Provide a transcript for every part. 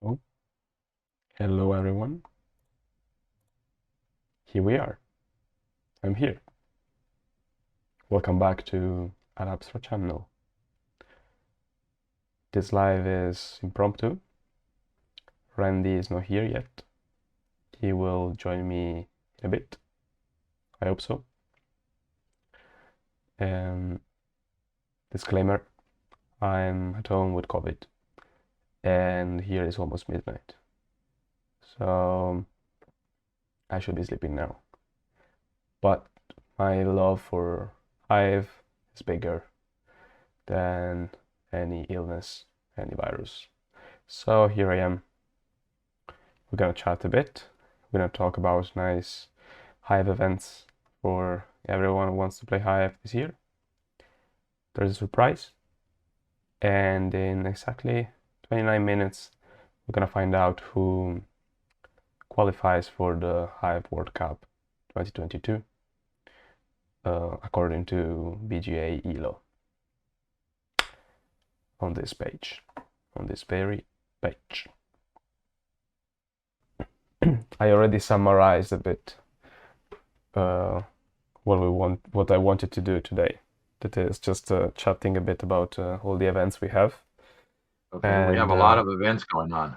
Oh, hello everyone. Here we are. I'm here. Welcome back to an Abstract channel. This live is impromptu. Randy is not here yet. He will join me in a bit. I hope so. Disclaimer, I'm at home with COVID and here is almost midnight. So I should be sleeping now. But my love for Hive is bigger than any illness, any virus. So here I am. We're gonna chat a bit. We're gonna talk about nice Hive events for everyone who wants to play Hive this year. There's a surprise, and in exactly 29 minutes, we're gonna find out who qualifies for the Hive World Cup 2022, according to BGA Elo. On this page, on this very page. I already summarized a bit what I wanted to do today. That is just chatting a bit about all the events we have. Okay, we have a lot of events going on.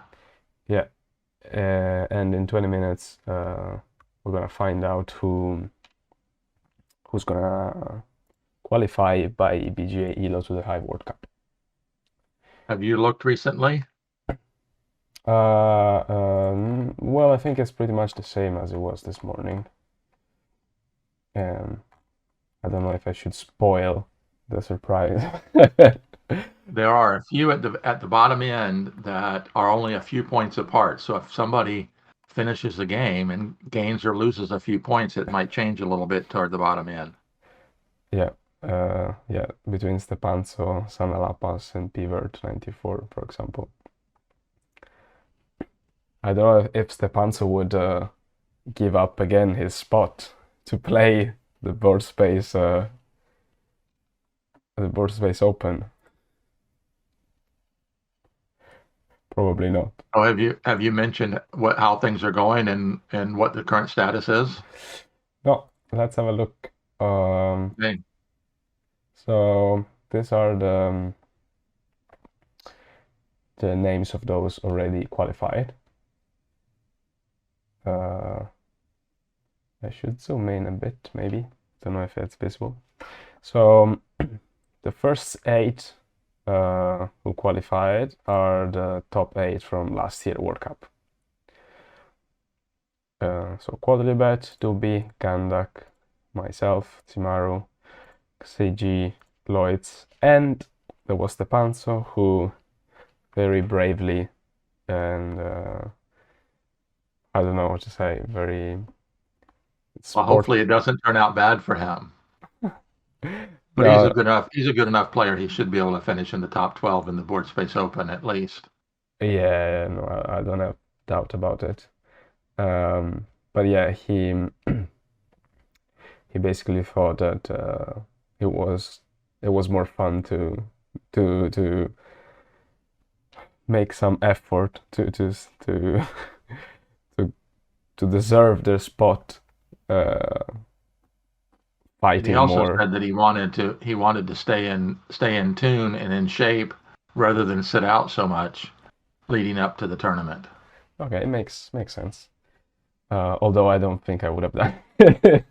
Yeah, and in 20 minutes we're gonna find out who's gonna qualify by BGA Elo to the Hive World Cup. Have you looked recently? Well, I think it's pretty much the same as it was this morning. I don't know if I should spoil the surprise. There are a few at the bottom end that are only a few points apart. So if somebody finishes the game and gains or loses a few points, it might change a little bit toward the bottom end. Yeah, between Stepanzo, Sanalapas, and Pivert 94, for example. I don't know if Stepanzo would give up again his spot to play the board space open. Probably not. Oh, have you mentioned how things are going and what the current status is? No, let's have a look. Okay. So these are the names of those already qualified. I should zoom in a bit, maybe. Don't know if it's visible. So the first 8 who qualified are the top 8 from last year World Cup. So Quadribet, Dubi, Gandak, myself, Timaru, CG, Lloyds, and there was Stepanzo who very bravely and I don't know what to say, very Well, hopefully it doesn't turn out bad for him. But no, he's a good enough player. He should be able to finish in the top 12 in the Board Space Open at least. yeah, no, I don't have doubt about it. But yeah, he basically thought that it was more fun to make some effort to to deserve their spot, fighting He also more. said that he wanted to stay in tune and in shape rather than sit out so much leading up to the tournament. Okay, it makes sense. Although I don't think I would have done it.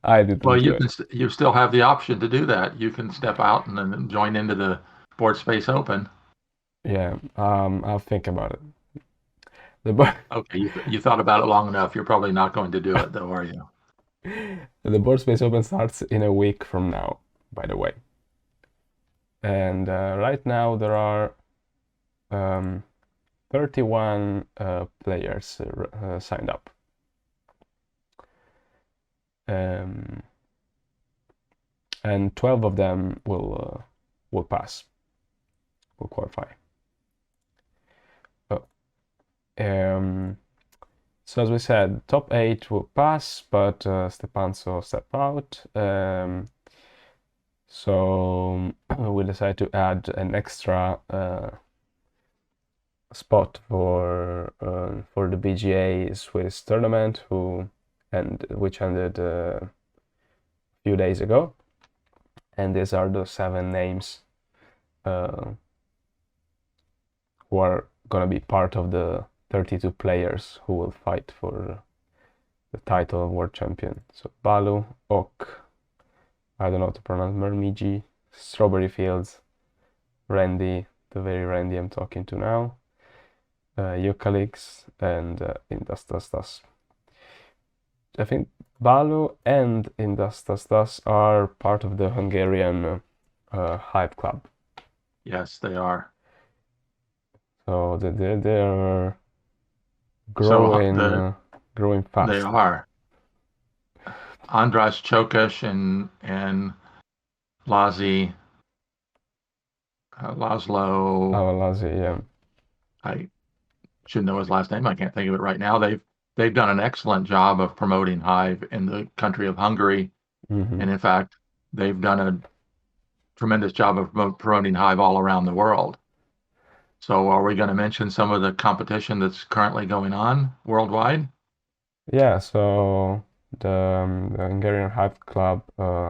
I didn't Well, do it. you still have the option to do that. You can step out and then join into the Board Space Open. Yeah, I'll think about it. The Okay, you thought about it long enough. You're probably not going to do it, though, are you? the board space open starts in a week from now, by the way. And right now there are 31 players signed up. And 12 of them will pass, will qualify. So as we said, top 8 will pass, but Stepanzo step out. So we decided to add an extra spot for the BGA Swiss tournament, which ended a few days ago. And these are the 7 names who are gonna be part of the 32 players who will fight for the title of world champion. So Balu, Ok, I don't know how to pronounce, Mermiji, Strawberry Fields, Randy, the very Randy I'm talking to now, Eucalyx, and Indastastas. I think Balu and Indastastas are part of the Hungarian Hive Club. Yes, they are. So they're So growing they fast. are. Andras Chokish and Lazi Laszlo. Awalazi, yeah. I should know his last name. I can't think of it right now. They've done an excellent job of promoting Hive in the country of Hungary, Mm-hmm. and in fact, they've done a tremendous job of promoting Hive all around the world. So, are we going to mention some of the competition that's currently going on worldwide? Yeah, so the Hungarian Hive Club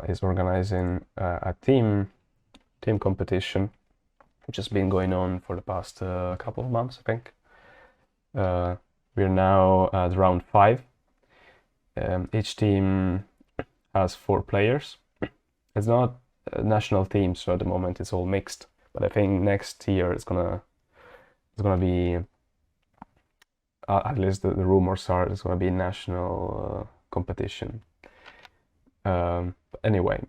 is organizing a team competition, which has been going on for the past couple of months, I think. We're now at round 5. Each team has 4 players. It's not a national team, so at the moment it's all mixed. But I think next year it's gonna be at least the rumors are it's gonna be national competition. Anyway,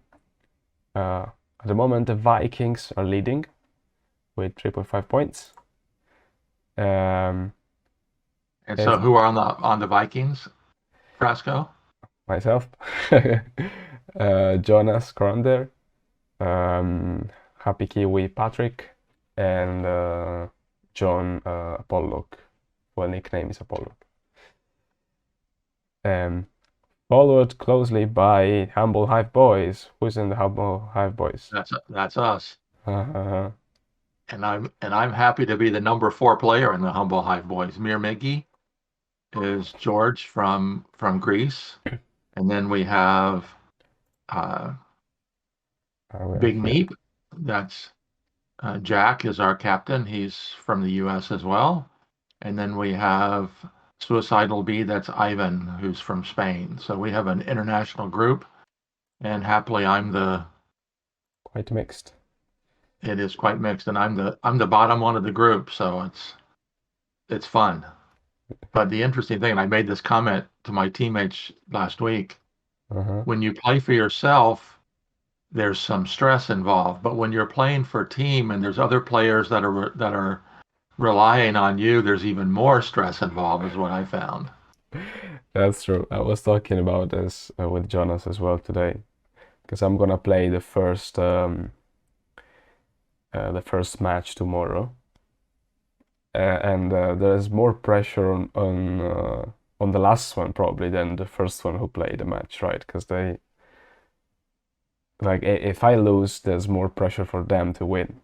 at the moment the Vikings are leading with 3.5 points. And so, It's who are on the Vikings, Frasco? myself, Jonas Kronder, Happy Kiwi Patrick, and John Pollock. Well, nickname is Apollo. Followed closely by Humble Hive Boys. Who's in the Humble Hive Boys? That's us. Uh, And I'm happy to be the number 4 player in the Humble Hive Boys. Mir Miggy is George from Greece, and then we have uh, we have Big here. Meep. That's Jack is our captain. He's from the U.S. as well. And then we have Suicidal Bee. That's Ivan, who's from Spain. So we have an international group, and happily, Quite mixed. it is quite mixed, and I'm the bottom one of the group, so it's fun. But the interesting thing, and I made this comment to my teammates last week, Uh-huh. when you play for yourself, there's some stress involved. But when you're playing for a team and there's other players that are relying on you, there's even more stress involved, is what I found. That's true. I was talking about this with Jonas as well today, because I'm gonna play the first match tomorrow, and there's more pressure on the last one probably than the first one who played the match, right? Because they like if I lose, there's more pressure for them to win.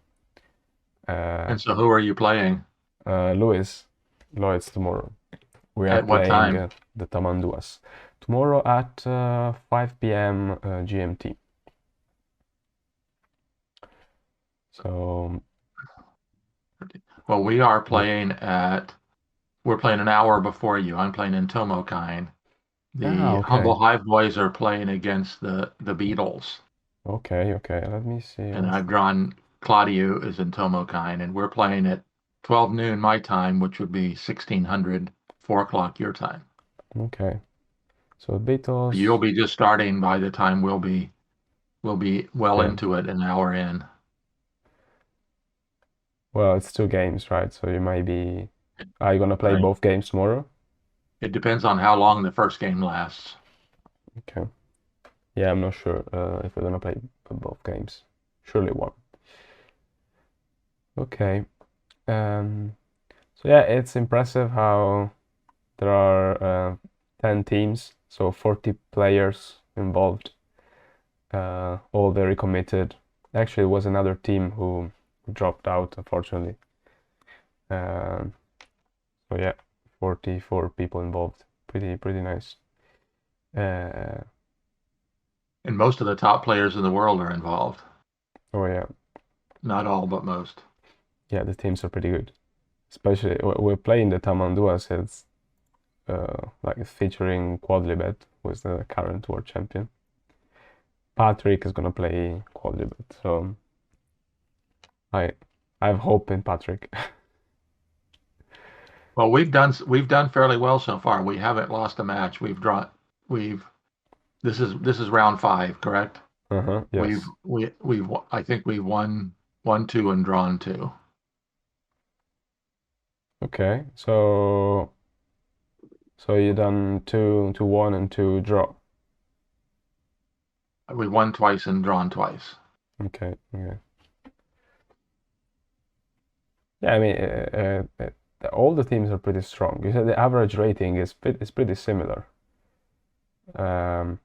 And so, who are you playing? Louis, Lloyd's tomorrow. We are At what playing time? the Tamanduas tomorrow at 5 p.m. GMT. So Well, we are yeah. we're playing an hour before you. I'm playing in Tomokine. Ah, The okay, Humble Hive Boys are playing against the Beatles. okay. Let me see. And I've drawn Claudio is in Tomokine, and we're playing at 12 noon my time, which would be 1600, 4 o'clock your time. Okay, so You'll Beatles. be just starting by the time we'll be well Okay, into it, an hour in. well, it's 2 games, right? So you might be. Are you gonna play Right. both games tomorrow? It depends on how long the first game lasts. Okay. Yeah, I'm not sure if we're gonna play both games. Surely one. Okay. So yeah, it's impressive how there are 10 teams, so 40 players involved, all very committed. Actually, it was another team who dropped out, unfortunately. So yeah, 44 people involved. Pretty nice. Uh, And most of the top players in the world are involved. oh yeah, Not all, but most. yeah. The teams are pretty good. Especially we're playing the Tamandua sets, like featuring Quadlibet, who is the current world champion. Patrick is gonna play Quadlibet, so I I have hope in Patrick. Well, we've done fairly well so far. We haven't lost a match. We've drawn. We've this is round five, correct? Uh-huh, yes. We've I think we won two and drawn two. Okay, so you done two one and two draw. We won twice and drawn twice. Okay, okay. Yeah, I mean, all the teams are pretty strong. You said the average rating is pretty similar. Um,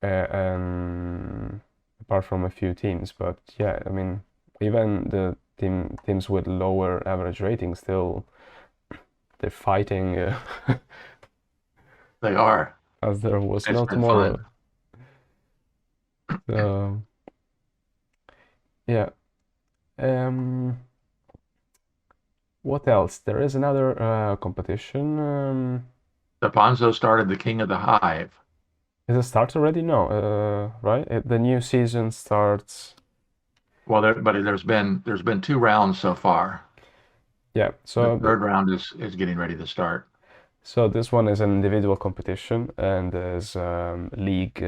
and apart from a few teams, but yeah, I mean, even the teams with lower average ratings still they're fighting They are. as there was It's no been tomorrow. fun. So yeah. Um, what else? There is another competition. Ponzo started the King of the Hive. Is it start already? No, right? The new season starts. Well, but there's been two rounds so far. Yeah, The so third round is getting ready to start. so this one is an individual competition and there's league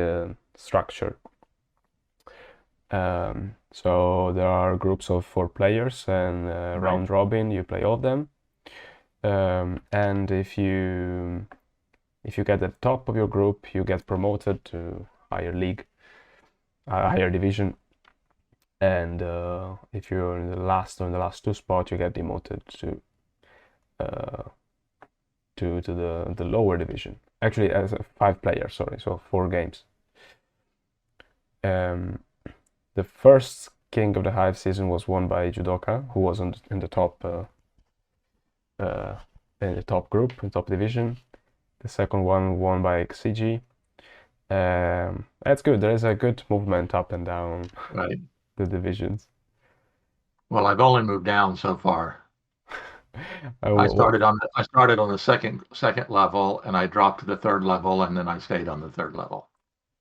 structure. So there are groups of 4 players and Right. round robin. You play all of them, and if you get the top of your group, you get promoted to higher league, higher division. And if you're in the last or in the last two spot, you get demoted uh, to the lower division. Actually, as a 5 player, sorry, so 4 games. Um, the first King of the Hive season was won by Judoka, who was in the top uh, in the top group, in top division. The second one won by XCG. That's good. There is a good movement up and down Right. the divisions. Well, I've only moved down so far. What? I started on the second level and I dropped to the third level and then I stayed on the third level.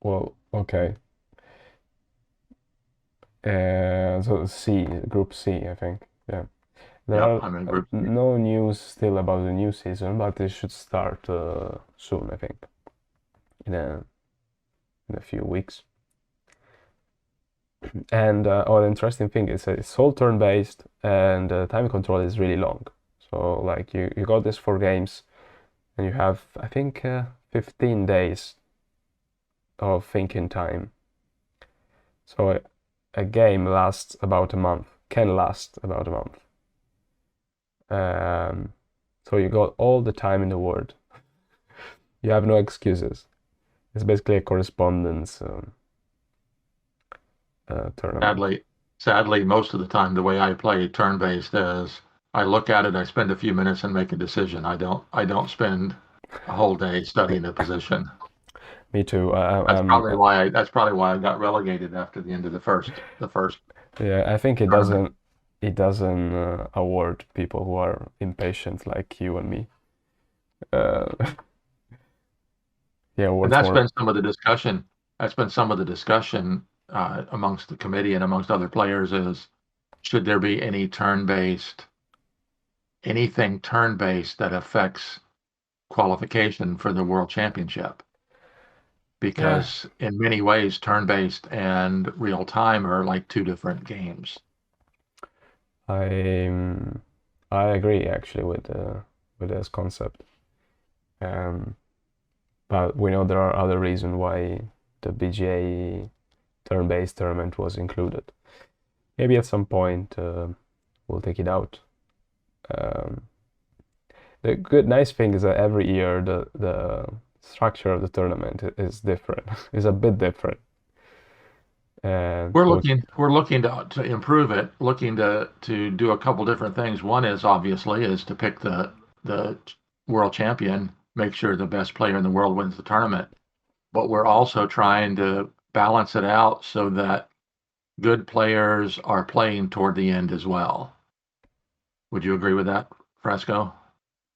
Well, okay. So C, Group C, I think. Yeah. There Yep, are I'm in group C. no news still about the new season, but it should start soon, I think, in a few weeks. And oh, the interesting thing is it's all turn-based, and time control is really long. So like you got this 4 games, and you have I think 15 days of thinking time. So a game lasts about a month, can last about a month. So you got all the time in the world. You have no excuses. It's basically a correspondence tournament. Sadly, most of the time, the way I play turn-based is I look at it, I spend a few minutes and make a decision. I don't spend a whole day studying the position. Me too. That's probably why I got relegated after the end of the first Yeah, I think tournament. it doesn't award people who are impatient like you and me. Uh, yeah, And awards that's more. been some of the discussion. That's been some of the discussion amongst the committee and amongst other players is should there be anything turn-based that affects qualification for the World Championship? Yeah, Because in many ways, turn-based and real time are like two different games. I I agree actually with this concept. Um, but we know there are other reasons why the BGA turn-based tournament was included. Maybe at some point we'll take it out. Um, the good nice thing is that every year the structure of the tournament is different. Is a bit different. And We're so looking to improve it, looking to do a couple different things. One is obviously is to pick the world champion, make sure the best player in the world wins the tournament. But we're also trying to balance it out so that good players are playing toward the end as well. Would you agree with that, Fresco?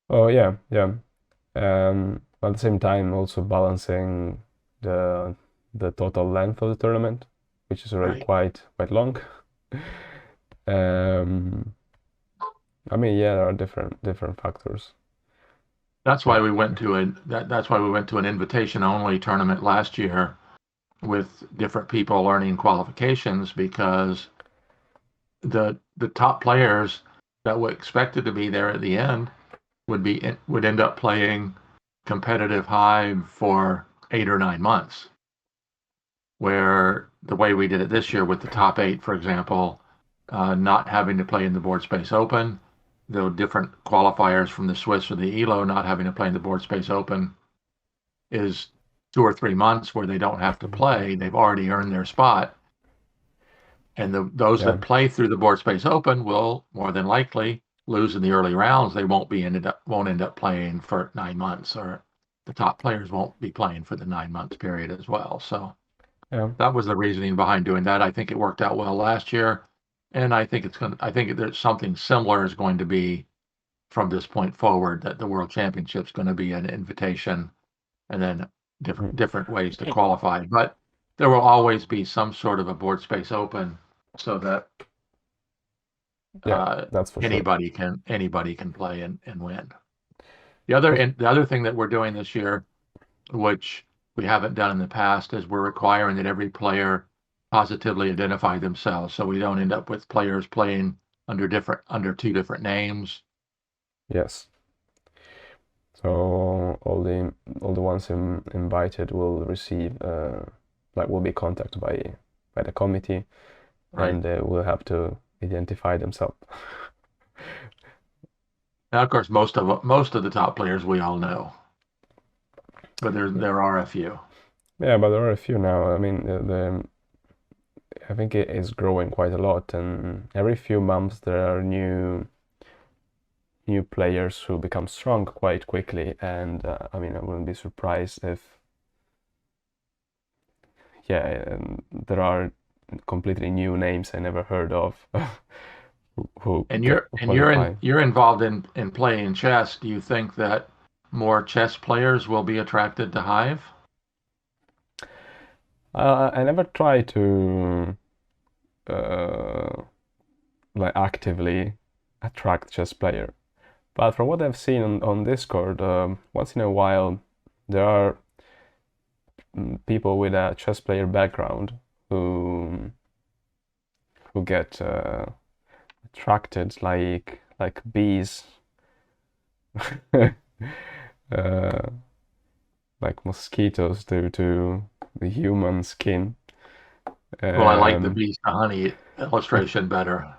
oh yeah, yeah. At the same time, also balancing the the total length of the tournament, which is already Right. quite long. Um, I mean, yeah, there are different factors. That's why Like, we went to that's why we went to an invitation only tournament last year with different people learning qualifications because the top players that were expected to be there at the end would end up playing competitive Hive for 8 or 9 months. Where the way we did it this year with the top eight, for example, not having to play in the Board Space Open, the different qualifiers from the Swiss or the Elo not having to play in the Board Space Open is 2 or 3 months where they don't have to play. They've already earned their spot. And those yeah, that play through the Board Space Open will more than likely lose in the early rounds. They won't end up playing for 9 months, or the top players won't be playing for the 9 months period as well. So yeah, that was the reasoning behind doing that. I think it worked out well last year, and I think there's something similar is going to be from this point forward, that the World Championship's going to be an invitation and then mm, different ways to qualify. But there will always be some sort of a board space open so that yeah, uh, that's for sure. anybody can play and win. Of- The other thing that we're doing this year, which we haven't done in the past, is we're requiring that every player positively identify themselves, so we don't end up with players playing under two different names. yes. So all the ones invited will receive like will be contacted by the committee, Right. and they will have to identify themselves. Now, of course, most of the top players we all know, but there are a few. Yeah, but there are a few now. I mean, I think it is growing quite a lot, and every few months there are new players who become strong quite quickly. And I mean, I wouldn't be surprised if yeah, there are completely new names I never heard of who And get qualify. you're involved in playing chess. Do you think that more chess players will be attracted to Hive? I never try to uh, like actively attract chess player, but from what I've seen on Discord, once in a while there are people with a chess player background who get attracted like bees, uh, like mosquitoes to the human skin. Well, I like the Um, bees to honey illustration better.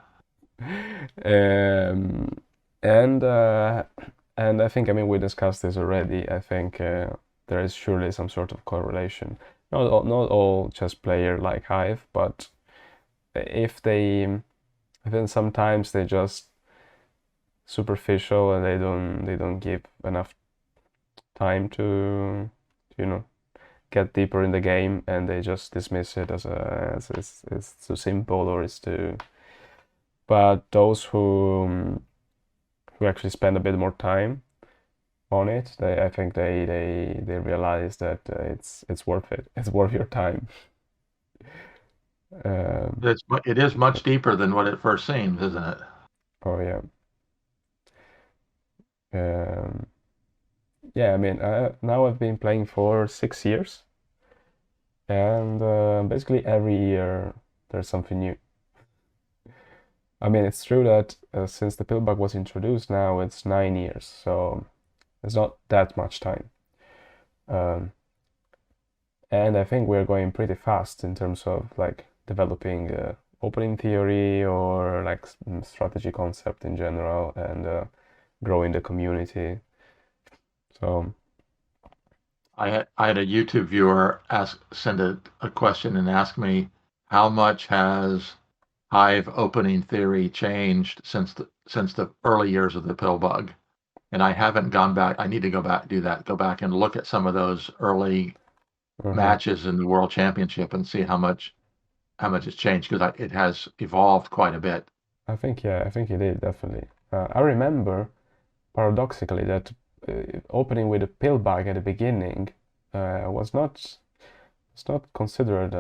um, and and I think I mean we discussed this already. I think there is surely some sort of correlation. Not all chess player like Hive, but if they I think sometimes they just superficial and they don't give enough time to you know get deeper in the game, and they just dismiss it as it's too simple or it's too. But those who actually spend a bit more time on it, I think they realize that it's worth it. It's worth your time. Um, It is much deeper than what it first seems, isn't it? oh yeah, um, yeah. I mean, now I've been playing for 6 years, and basically every year there's something new. I mean, it's true that since the pillbug was introduced, now it's 9 years, so it's not that much time. Um, and I think we're going pretty fast in terms of like developing opening theory or like strategy concept in general, and growing the community. So I had a YouTube viewer send a question and ask me how much has Hive opening theory changed since the early years of the pill bug? And I haven't gone back. I need to go back, do that, go back and look at some of those early Uh-huh. matches in the World Championship and see how much it's changed because it has evolved quite a bit. Yeah, I think it did definitely. I remember paradoxically that opening with a pill bag at the beginning was not considered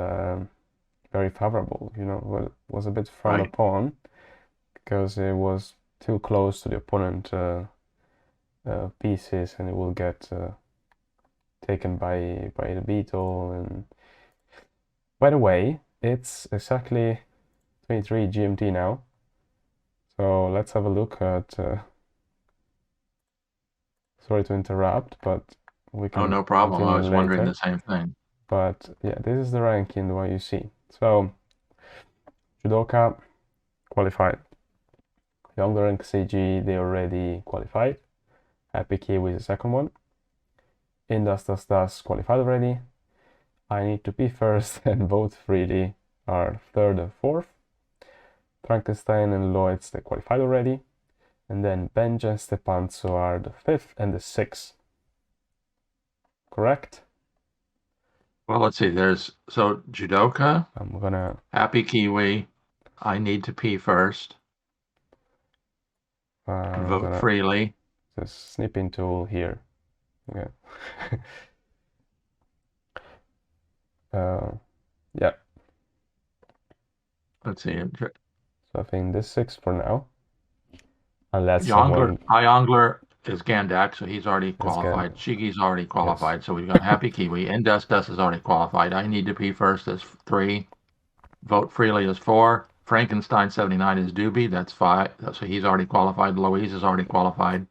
very favorable. Was a bit frowned Right. upon because it was too close to the opponent pieces, and it will get taken by the beetle. And by the way, it's exactly 23 GMT now. So let's have a look at. Sorry to interrupt, but we Oh, can no problem. I continue was wondering later. the same thing. But yeah, this is the ranking the way you see. So Judoka qualified. Younger and CG they already qualified. Happy Kiwi is the second one. Indus qualified already. I need to be first and vote freely are third and fourth. Frankenstein and Lloyds they qualified already. And then Benja and Stepanzo are the fifth and the sixth. Correct? Well, let's see. There's so Judoka, I'm gonna Happy Kiwi, I need to pee first, and I'm vote gonna freely. the snipping tool here. Yeah. uh, yeah. Let's see. So I think this six for now, unless Yongler, someone Iongler is Gandak, so he's already is again. qualified. Shigi's already Yes. qualified, so we've got Happy Kiwi. Indus is already qualified. I need to pee first is 3. Vote freely is 4. Frankenstein 79 is Doobie, that's 5. So he's already qualified. Louise is already qualified.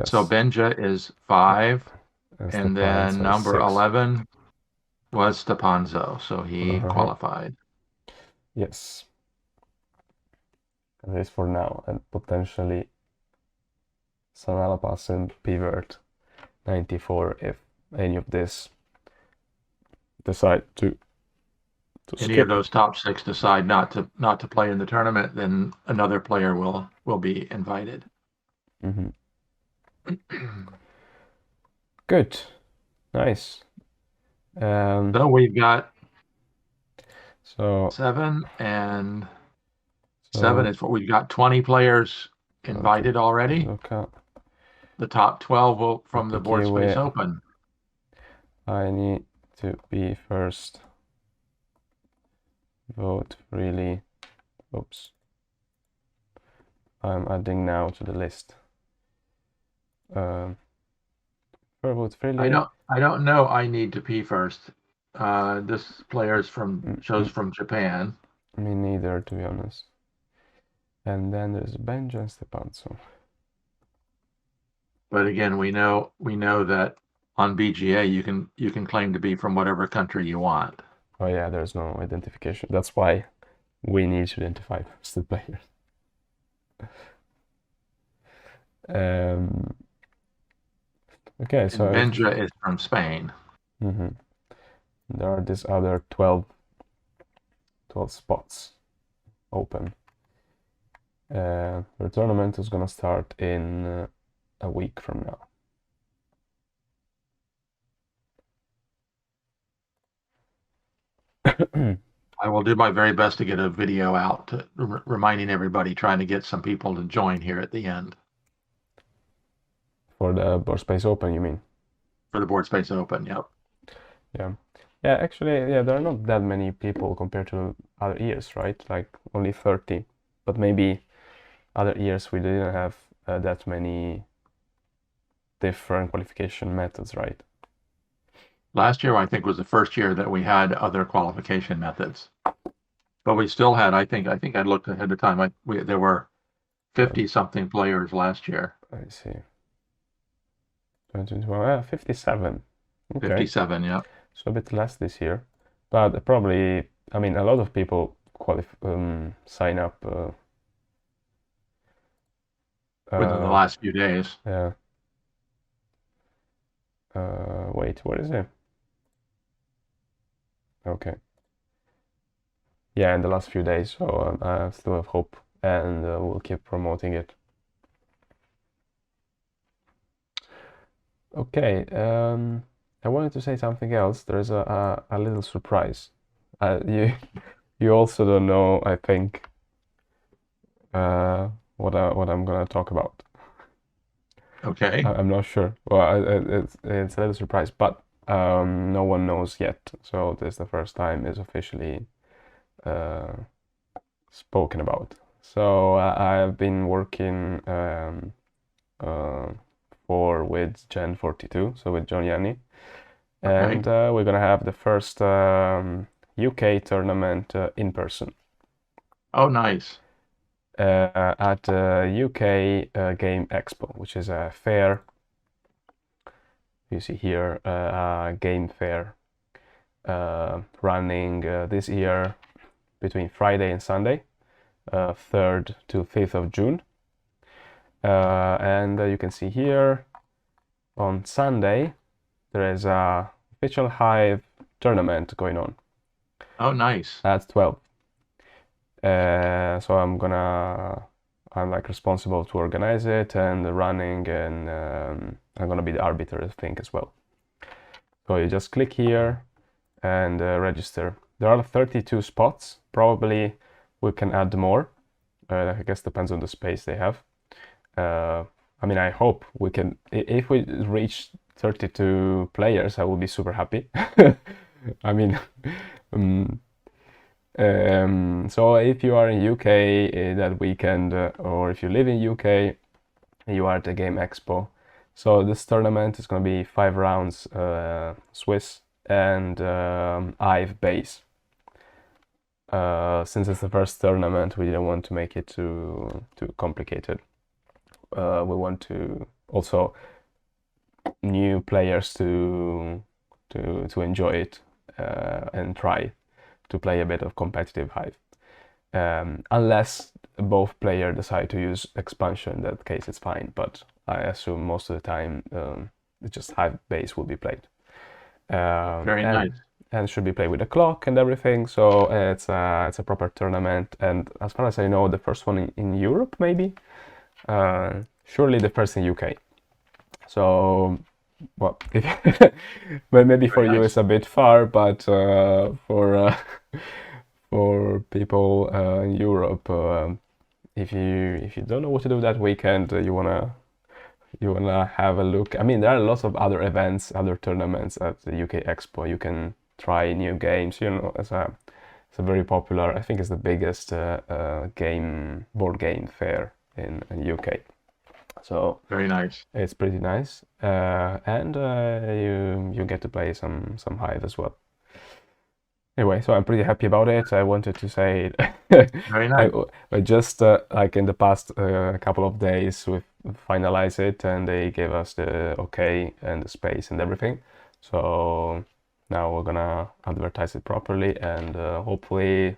So Yes. Benja is 5. And And then Stepanzo is number six. 11 was Stepanzo, so he Uh-huh. qualified. Yes. This for now, and potentially Sanalapas and Pivert 94 if any of this decide to Any of skip. those top 6 decide not to play in the tournament, then another player will be invited. Mm-hmm. Good. Nice. So we've got So 7 and 7 so is what we've got 20 players so invited already. Judoka, The top 12 will from the Happy Board Space Kiwi. Open. I need to be first. Vote freely. Oops. I'm adding now to the list. For vote freely. I don't know. I need to pee first. This player is shows Mm, from Japan, Me neither, to be honest. And then there's Benja and Stepanzo. but again, we know that on BGA you can claim to be from whatever country you want. Oh yeah, there's no identification. That's why we need to identify first the players. Um, okay, And so Benja is from Spain. mhm. There are these other 12 spots open. The tournament is gonna start in a week from now. I will do my very best to get a video out to, reminding everybody, trying to get some people to join here at the end For the Board Space Open, you mean? for the Board Space Open. Yep. Yeah. Yeah, actually, yeah, there are not that many people compared to other years, right? Like only 30. But maybe other years we didn't have that many different qualification methods, right? Last year, I think, was the first year that we had other qualification methods, but we still had. I think I looked ahead of time. There were Um, 50 something players last year. I see. 2021, 57. Okay, 57. Yep. so a bit less this year, but probably, I mean, a lot of people sign up. Within the Uh, last few days. yeah. Wait, what is it? Okay. yeah, in the last few days. So I still have hope, and we'll keep promoting it. Okay, I wanted to say something else. There's a little surprise. You you also don't know, I think, uh, what I'm gonna talk about. Okay. I'm not sure. Well, it's a little surprise, but no one knows yet. So this is the first time it's officially uh, spoken about. So I've been working uh, for with Gen 42, so with John Yanni, Okay. and we're gonna have the first UK tournament in person Oh, nice. at UK Game Expo, which is a fair. You see here a game fair running this year between Friday and Sunday, 3rd to 5th of June. And you can see here on Sunday there is a official Hive tournament going on Oh, nice. at 12. So I'm like responsible to organize it and the running, and I'm gonna be the arbiter, I think, as well. So you just click here and register. There are 32 spots. Probably we can add more. I guess depends on the space they have. I mean, I hope we can. If we reach 32 players, I will be super happy. I mean, um, so if you are in UK that weekend, or if you live in UK, you are at the Game Expo. So this tournament is going to be 5 rounds, Swiss and Hive base. Since it's the first tournament, we didn't want to make it too complicated. We want to also new players to enjoy it and try to play a bit of competitive Hive. Unless both players decide to use expansion, in that case it's fine. But I assume most of the time it's just Hive base will be played, um, Very and nice. and should be played with a clock and everything. So it's a proper tournament. And as far as I know, the first one in Europe, maybe. Surely the first in UK. So, well, well, maybe for Very you it's nice. a bit far, but for people in Europe, if you don't know what to do that weekend, you wanna have a look. I mean, there are lots of other events, other tournaments at the UK Expo. You can try new games. It's a very popular. I think it's the biggest board game fair in UK. So Very nice. it's pretty nice, and you get to play some Hive as well. Anyway, so I'm pretty happy about it. I wanted to say, Very I, nice. I just like in the past couple of days we finalized it, and they gave us the okay and the space and everything. So now we're gonna advertise it properly, and hopefully,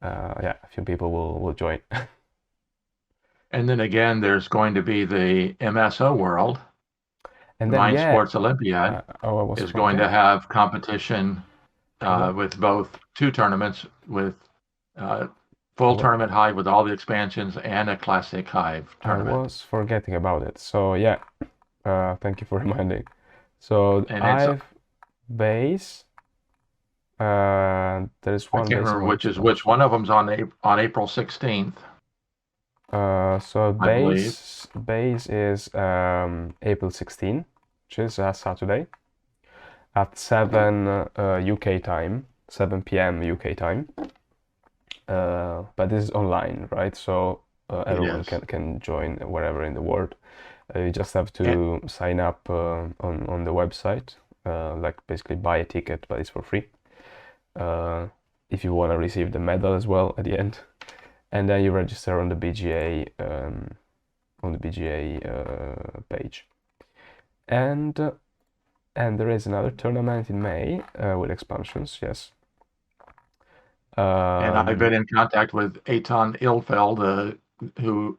yeah, a few people will join. And then again, there's going to be the MSO World, And the then Mind yeah, Sports Olympiad, oh, I was is going to forgetting. have competition I was, with both two tournaments with uh, I full was, tournament Hive with all the expansions and a classic Hive I tournament. was forgetting about it. So yeah, thank you for reminding. So And it's I've base. There is I one can't base and remember one which is which. expansion. One of them's on April 16th, So I believe. base is April 16, which is a Saturday at 7 UK time, 7 p.m. UK time. But this is online, right? So It everyone is. can join wherever in the world. You just have And, to sign up on the website, like basically buy a ticket, but it's for free. Uh, if you want to receive the medal as well at the end, and then you register on the BGA page. And and there is another tournament in May with expansions. Yes. and I've Um, been in contact with Eitan Ilfeld, who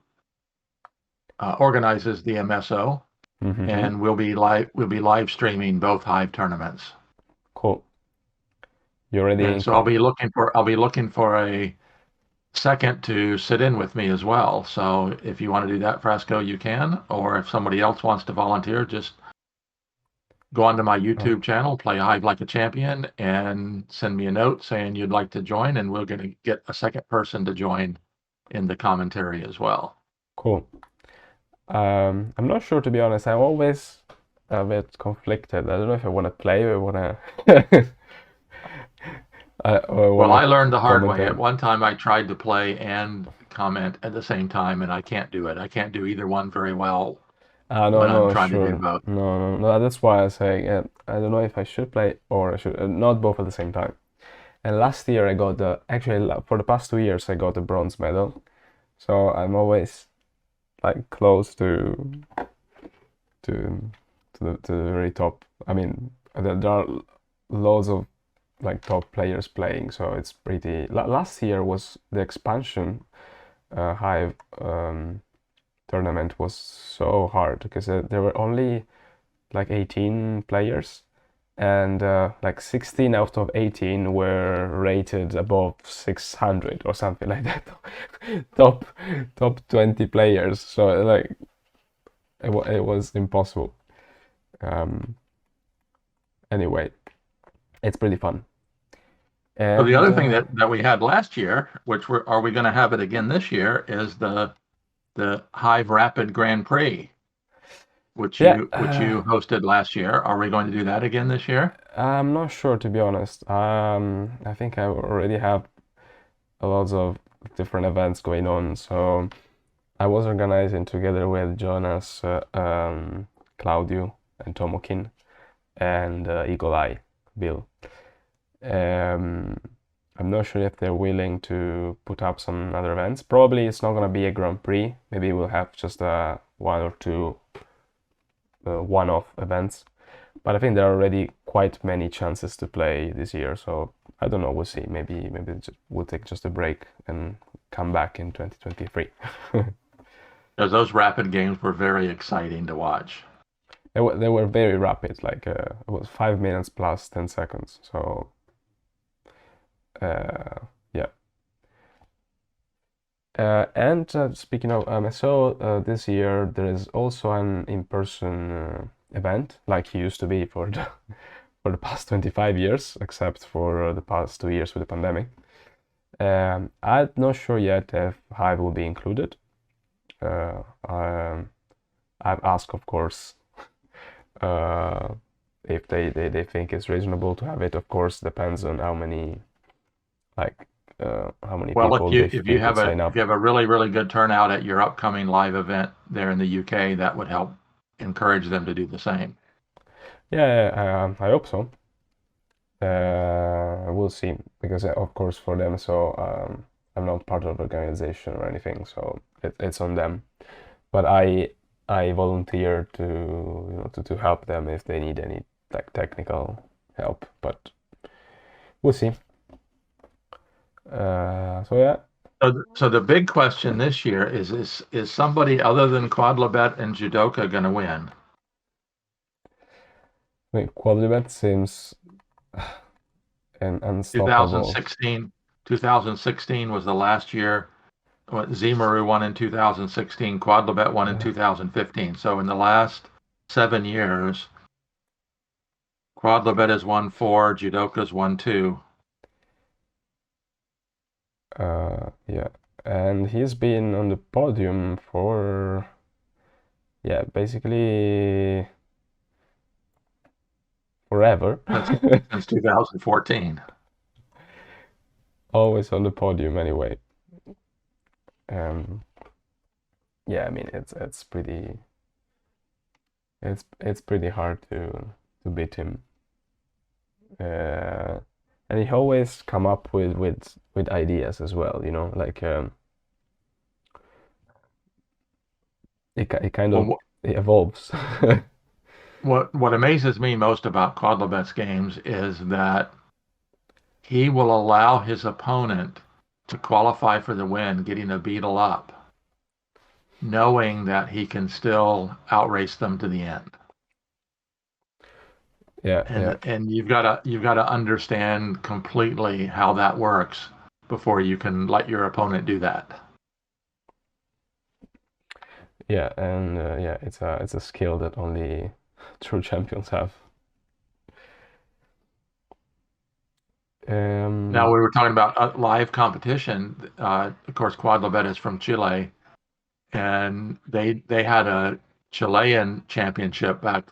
organizes the MSO, mhm. and we'll be live streaming both Hive tournaments. Cool. You already And in so I'll be looking for a second to sit in with me as well. So if you want to do that, Frasco, you can. Or if somebody else wants to volunteer, just go onto my oh, YouTube channel, Play Hive Like a Champion, and send me a note saying you'd like to join, and we're going to get a second person to join in the commentary as well. cool. I'm not sure to be honest. I'm always a bit conflicted. I don't know if I want to play or want to or want Well, to I learned the hard way. At commentate. one time, I tried to play and comment at the same time, and I can't do it. I can't do either one very well No, when I'm no, trying to do sure. both. No, no, no. That's why I say I don't know if I should play or I should not both at the same time. And last year I got the actually for the past 2 years I got a bronze medal. So I'm always like close to to the very top. I mean, there are loads of like top players playing, so it's pretty. Last year was the expansion Hive tournament was so hard because there were only like 18 players and like 16 out of 18 were rated above 600 or something like that. top top 20 players, so like it was impossible. um anyway, it's pretty fun. So the And other thing that we had last year, which are we going to have it again this year, is the Hive Rapid Grand Prix, yeah, which you hosted last year. Are we going to do that again this year? I'm not sure to be honest. I think I already have a lots of different events going on, so I was organizing together with Jonas, Claudio, and Tomokin, and Eagle Eye, Bill. Um, I'm not sure if they're willing to put up some other events. Probably it's not gonna be a Grand Prix. Maybe we'll have just one or two one-off events. But I think there are already quite many chances to play this year, so I don't know. We'll see. Maybe we'll take just a break and come back in 2023. Because those rapid games were very exciting to watch. They were very rapid, like it was 5 minutes plus 10 seconds. So yeah. And speaking of, I saw this year there is also an in-person event, like he used to be for the for the past 25 years, except for the past 2 years with the pandemic. I'm not sure yet if Hive will be included. Uh, um, I've asked, of course, uh, if they think it's reasonable to have it. Of course, depends on like how many Well, people they if they you could have sign if you up. have a really good turnout at your upcoming live event there in the UK, that would help encourage them to do the same. Yeah, I hope so. We'll see because of course for them, so I'm not part of the organization or anything, so it's on them. But I volunteer to to help them if they need any like technical help. But we'll see. So yeah, So the big question this year is somebody other than Quadlibet and Judoka going to win? I mean, Quadribet seems unstoppable. 2016, 2016 was the last year. Zimaru won in 2016. Quadlibet won in Uh, 2015. So in the last 7 years, Quadlibet has won four, Judoka's won two. yeah, and he's been on the podium for yeah basically forever. Since since 2014. Always on the podium anyway. Um, yeah, I mean it's pretty hard to beat him. Uh, and he always come up with ideas as well, like it kind of Well, it evolves. what amazes me most about Quadlibet's games is that he will allow his opponent to qualify for the win, getting a beetle up, knowing that he can still outrace them to the end. Yeah, yeah, and you've got to understand completely how that works before you can let your opponent do that. yeah, and yeah, it's a skill that only true champions have. Now Um, we were talking about live competition. Of course, Quadlibet is from Chile, and they had a Chilean championship back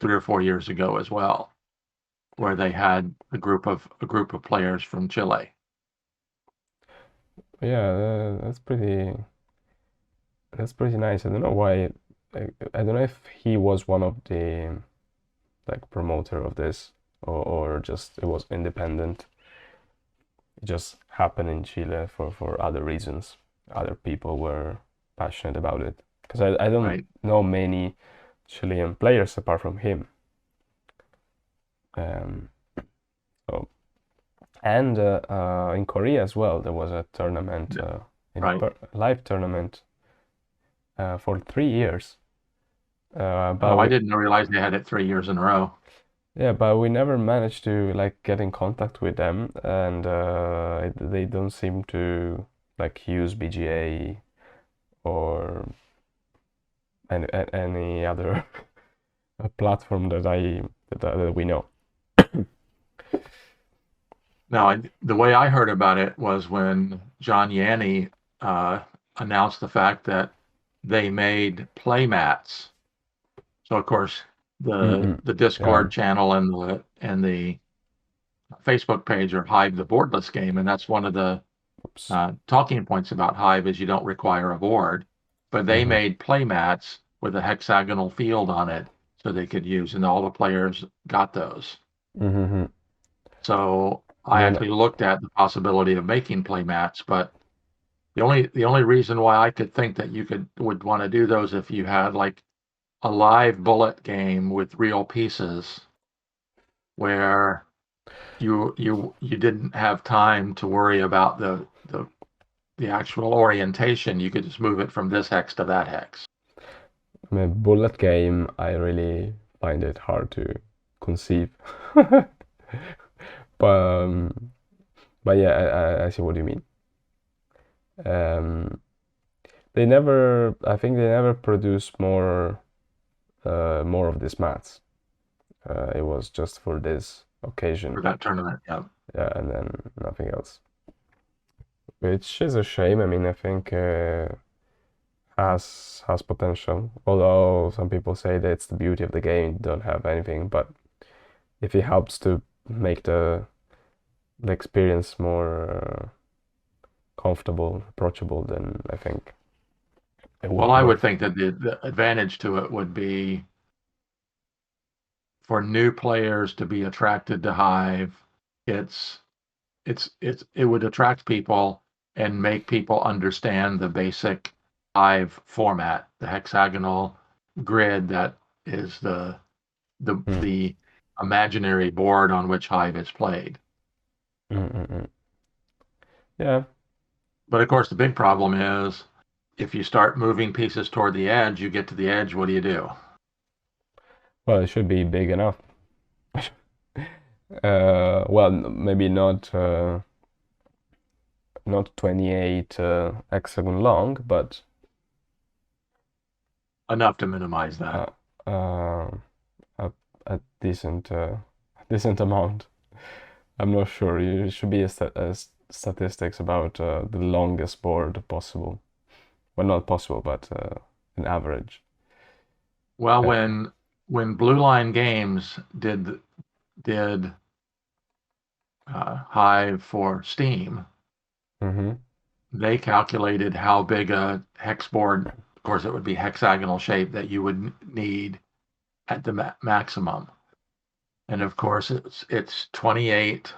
3 or 4 years ago as well, where they had a group of players from Chile. yeah, that's pretty nice. I don't know why. I don't know if he was one of the like promoter of this, or just it was independent. It just happened in Chile for other reasons. Other people were passionate about it because I don't Right. know many Chilean players apart from him. Um, so and in Korea as well, there was a tournament, Yeah. Right. live tournament for 3 years. But Oh, I we didn't realize they had it 3 years in a row. Yeah, but we never managed to like get in contact with them, and they don't seem to like use BGA or any other platform that we know. Now, the way I heard about it was when John Yanni uh, announced the fact that they made play mats. So, of course, the Mm-mm. the Yeah. Discord channel and the Facebook page are Hive the boardless game, and that's one of the Oops. talking points about Hive is you don't require a board. But they Mm-hmm. made play mats with a hexagonal field on it so they could use, and all the players got those. Mm-hmm. So And I then actually looked at the possibility of making play mats, but the only reason why I could think that you would want to do those if you had like a live bullet game with real pieces where you didn't have time to worry about the actual orientation. You could just move it from this hex to that hex. I mean, bullet game, I really find it hard to conceive. But but yeah, I see what you mean. Um, I think they never produced more of these mats. It was just for this For occasion. that tournament. Yeah. Yeah, and then nothing else. Which is a shame. I mean, I think has potential. Although some people say that it's the beauty of the game, you don't have anything. But if it helps to make the experience more comfortable, approachable, then I think it would Well, be I would worth. think that the advantage to it would be for new players to be attracted to Hive. It's it would attract people and make people understand the basic Hive format, the hexagonal grid that is the Mm, the imaginary board on which Hive is played. mm. Yeah, But of course, the big problem is if you start moving pieces toward the edge, you get to the edge, what do you do? well, it should be big enough. Well, maybe not 28 hexagon long, but Enough to minimize uh, that. uh, a, a decent amount. I'm not sure. It should be a statistics about the longest board possible. Well, not possible, but an average. Well, Uh, when Blue Line Games did Hive for Steam, mm-hmm, they calculated how big a hex board, of course, it would be hexagonal shape that you would need at the maximum. And of course, it's 28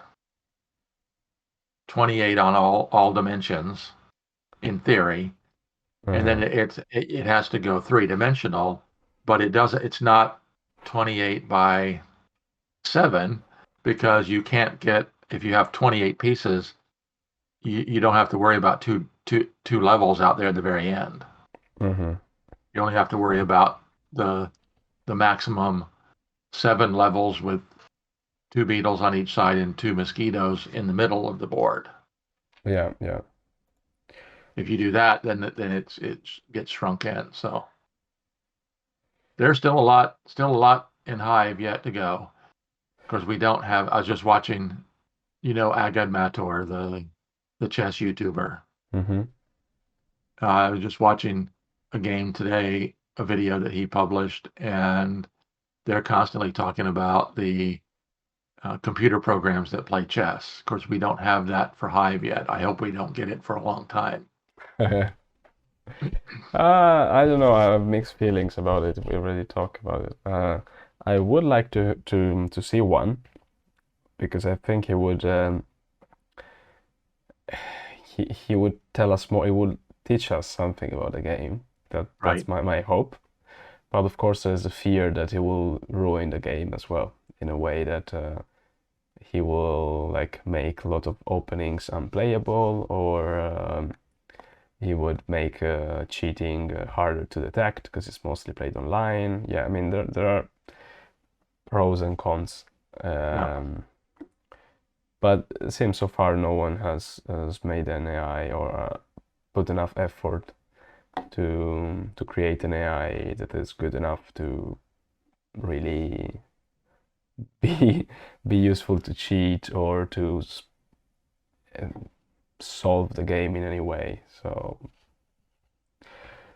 on all dimensions in theory, and then uh-huh, it has to go three-dimensional, but it's not 28 by 7 because you can't get if you have 28 pieces, you don't have to worry about two levels out there at the very end. mm-hmm. You only have to worry about the maximum 7 levels with two beetles on each side and two mosquitoes in the middle of the board. Yeah, yeah. If you do that, then it gets shrunk in. So there's still a lot in Hive yet to go because we don't have. I was just watching, Agad Mator, the chess YouTuber. Mm-hmm. I was just watching a game today, a video that he published, and they're constantly talking about the computer programs that play chess. Of course, we don't have that for Hive yet. I hope we don't get it for a long time. I don't know. I have mixed feelings about it. We already talked about it. I would like to see one because I think he would tell us more. He would teach us something about the game. That's Right. my hope. But of course, there's a fear that he will ruin the game as well in a way that he will like make a lot of openings unplayable, or he would make cheating harder to detect because it's mostly played online. Yeah, I mean there are pros and cons, Yeah. but it seems so far no one has made an AI or put enough effort to create an AI that is good enough to really be be useful to cheat or to uh, solve the game in any way. So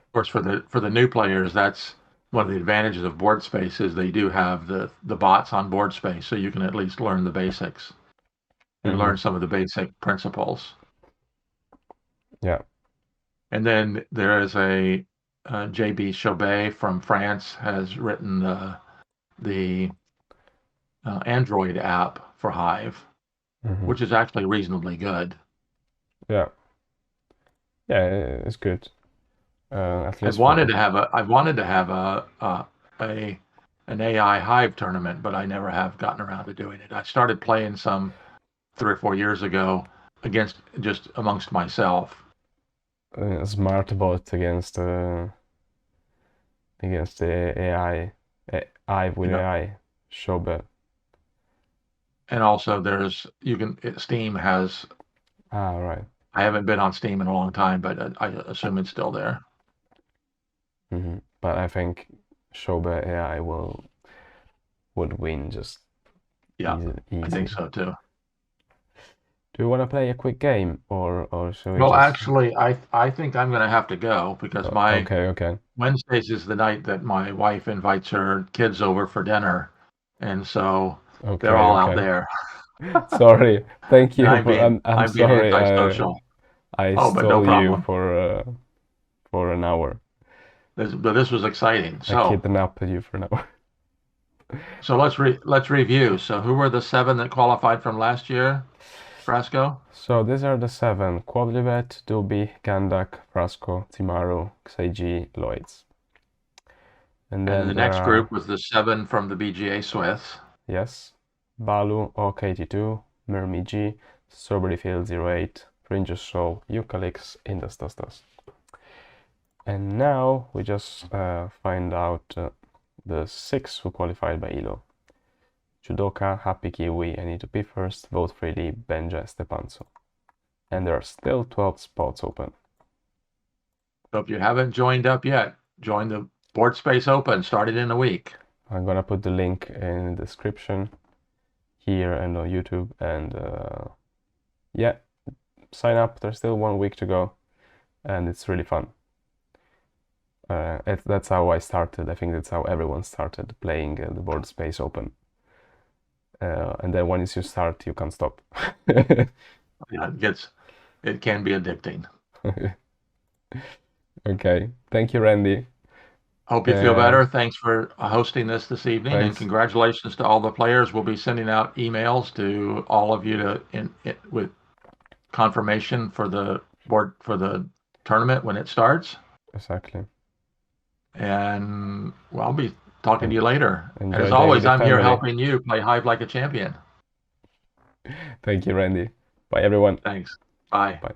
Of course, for the new players, that's one of the advantages of board space is they do have the bots on board space, so you can at least learn the basics and mhm, learn some of the basic principles. yeah. And then there is a JB Chaubet from France has written the Android app for Hive, Mhm. which is actually reasonably good. Yeah, yeah, it's good. At I've least wanted for to have a I've wanted to have a an AI Hive tournament, but I never have gotten around to doing it. I started playing some 3 or 4 years ago against just amongst myself. a smart bot against the AI, I with You know, AI, Shobe. and also Steam has. Ah, right. I haven't been on Steam in a long time, but I assume it's still there. But I think Shobe AI would win just Yeah, I think easy. so too. Do you want to play a quick game, or shall we Well, just? actually, I think I'm going to have to go because my Okay, okay, Wednesdays is the night that my wife invites her kids over for dinner, and so they're okay, all out okay. there, Sorry. Thank and you I'm for. being I'm I'm being sorry. antisocial. I Oh, but no stole you problem. for an hour. But this was exciting. I kidnapped you for an hour. So let's review. So who were the seven that qualified from last year, Frasco? So these are the seven: Quadlibet, Duby, Gandak, Frasco, Timaru, Xeiji, Lloyds. And And then the there next group are, was the seven from the BGA Swiss. yes, Balu, OK82, Mirmiji, Strawberry Field 08, Ranger Soul, Eucalyptus, Indus. And now we just find out the six who qualified by Elo. Judoka, Happy Kiwi, I Need to Be First, Vote Freely, Benja, Stepanzo. And there are still 12 spots open. So if you haven't joined up yet, join the Board Space Open. Started in a week. I'm gonna put the link in the description here and on YouTube. And yeah, sign up. There's still 1 week to go, and it's really fun. That's how I started. I think that's how everyone started playing the Board Space Open. And then once you start, you can't stop. Yeah, it can be addicting. Okay, thank you, Randy. Hope you feel Uh, better. Thanks for hosting this evening, and Thanks. congratulations to all the players. We'll be sending out emails to all of you with confirmation for the tournament when it starts. Exactly. And well, I'll be talking to And you later. And as enjoy day with always, the I'm here family. helping you play Hive like a champion. Thank you, Randy. Bye, everyone. Thanks. Bye. Bye.